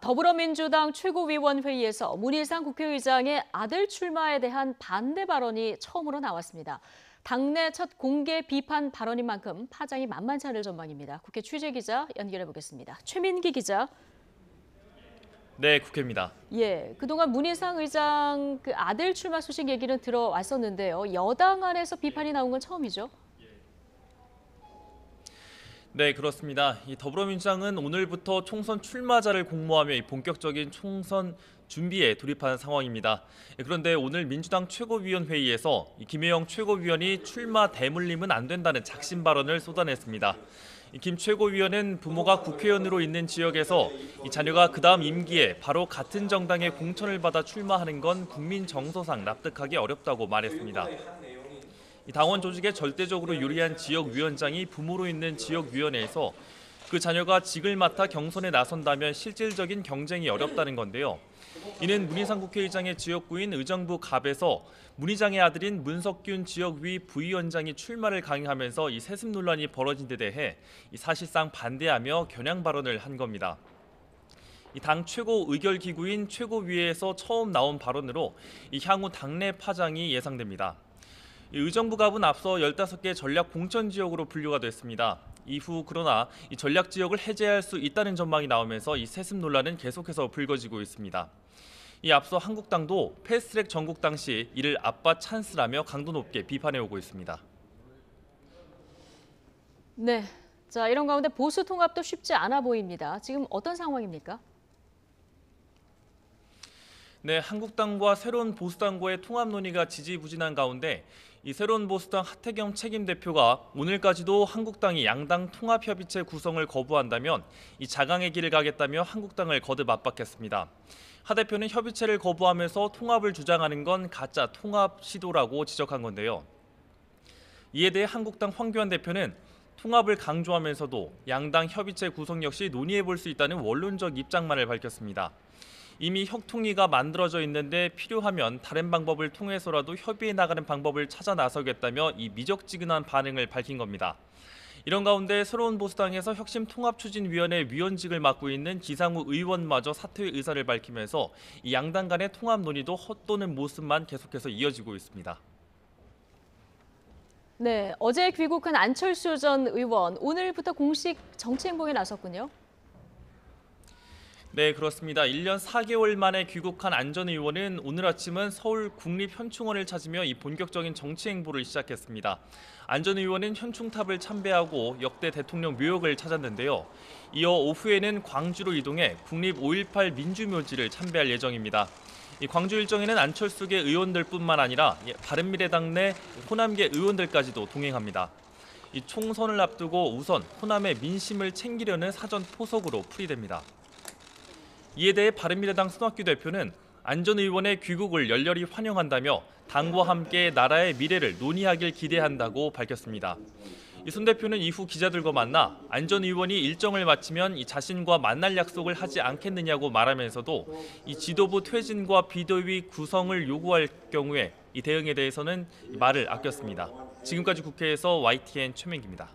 더불어민주당 최고위원회의에서 문희상 국회의장의 아들 출마에 대한 반대 발언이 처음으로 나왔습니다. 당내 첫 공개 비판 발언인 만큼 파장이 만만치 않을 전망입니다. 국회 취재기자 연결해 보겠습니다. 최민기 기자. 네, 국회입니다. 그동안 문희상 의장 아들 출마 소식 얘기는 들어왔었는데요. 여당 안에서 비판이 나온 건 처음이죠? 네, 그렇습니다. 이 더불어민주당은 오늘부터 총선 출마자를 공모하며 본격적인 총선 준비에 돌입하는 상황입니다. 그런데 오늘 민주당 최고위원회의에서 김혜영 최고위원이 출마 대물림은 안 된다는 작심 발언을 쏟아냈습니다. 김 최고위원은 부모가 국회의원으로 있는 지역에서 자녀가 그다음 임기에 바로 같은 정당의 공천을 받아 출마하는 건 국민 정서상 납득하기 어렵다고 말했습니다. 당원 조직에 절대적으로 유리한 지역위원장이 부모로 있는 지역위원회에서 그 자녀가 직을 맡아 경선에 나선다면 실질적인 경쟁이 어렵다는 건데요. 이는 문희상 국회의장의 지역구인 의정부 갑에서 문희장의 아들인 문석균 지역위 부위원장이 출마를 강행하면서 이 세습 논란이 벌어진 데 대해 사실상 반대하며 겨냥 발언을 한 겁니다. 당 최고 의결 기구인 최고위에서 처음 나온 발언으로 향후 당내 파장이 예상됩니다. 의정부 갑은 앞서 15개 전략 공천 지역으로 분류가 됐습니다. 이후 그러나 전략 지역을 해제할 수 있다는 전망이 나오면서 이 세습 논란은 계속해서 불거지고 있습니다. 앞서 한국당도 패스트트랙 전국당 시 이를 아빠 찬스라며 강도 높게 비판해오고 있습니다. 네, 이런 가운데 보수 통합도 쉽지 않아 보입니다. 지금 어떤 상황입니까? 네, 한국당과 새로운 보수당과의 통합 논의가 지지부진한 가운데 이 새로운 보수당 하태경 책임대표가 오늘까지도 한국당이 양당 통합협의체 구성을 거부한다면 이 자강의 길을 가겠다며 한국당을 거듭 압박했습니다. 하 대표는 협의체를 거부하면서 통합을 주장하는 건 가짜 통합 시도라고 지적한 건데요. 이에 대해 한국당 황교안 대표는 통합을 강조하면서도 양당 협의체 구성 역시 논의해 볼 수 있다는 원론적 입장만을 밝혔습니다. 이미 협통위가 만들어져 있는데 필요하면 다른 방법을 통해서라도 협의해 나가는 방법을 찾아 나서겠다며 이 미적지근한 반응을 밝힌 겁니다. 이런 가운데 새로운 보수당에서 혁신통합추진위원회 위원직을 맡고 있는 기상우 의원마저 사퇴 의사를 밝히면서 이 양당 간의 통합 논의도 헛도는 모습만 계속해서 이어지고 있습니다. 네, 어제 귀국한 안철수 전 의원, 오늘부터 공식 정치 행보에 나섰군요. 네, 그렇습니다. 1년 4개월 만에 귀국한 안 전 의원은 오늘 아침은 서울 국립현충원을 찾으며 이 본격적인 정치 행보를 시작했습니다. 안 전 의원은 현충탑을 참배하고 역대 대통령 묘역을 찾았는데요. 이어 오후에는 광주로 이동해 국립 5.18 민주묘지를 참배할 예정입니다. 이 광주 일정에는 안철수계 의원들뿐만 아니라 바른미래당 내 호남계 의원들까지도 동행합니다. 이 총선을 앞두고 우선 호남의 민심을 챙기려는 사전 포석으로 풀이됩니다. 이에 대해 바른미래당 손학규 대표는 안 전 의원의 귀국을 열렬히 환영한다며 당과 함께 나라의 미래를 논의하길 기대한다고 밝혔습니다. 손 대표는 이후 기자들과 만나 안 전 의원이 일정을 마치면 자신과 만날 약속을 하지 않겠느냐고 말하면서도 지도부 퇴진과 비대위 구성을 요구할 경우에 이 대응에 대해서는 말을 아꼈습니다. 지금까지 국회에서 YTN 최민기입니다.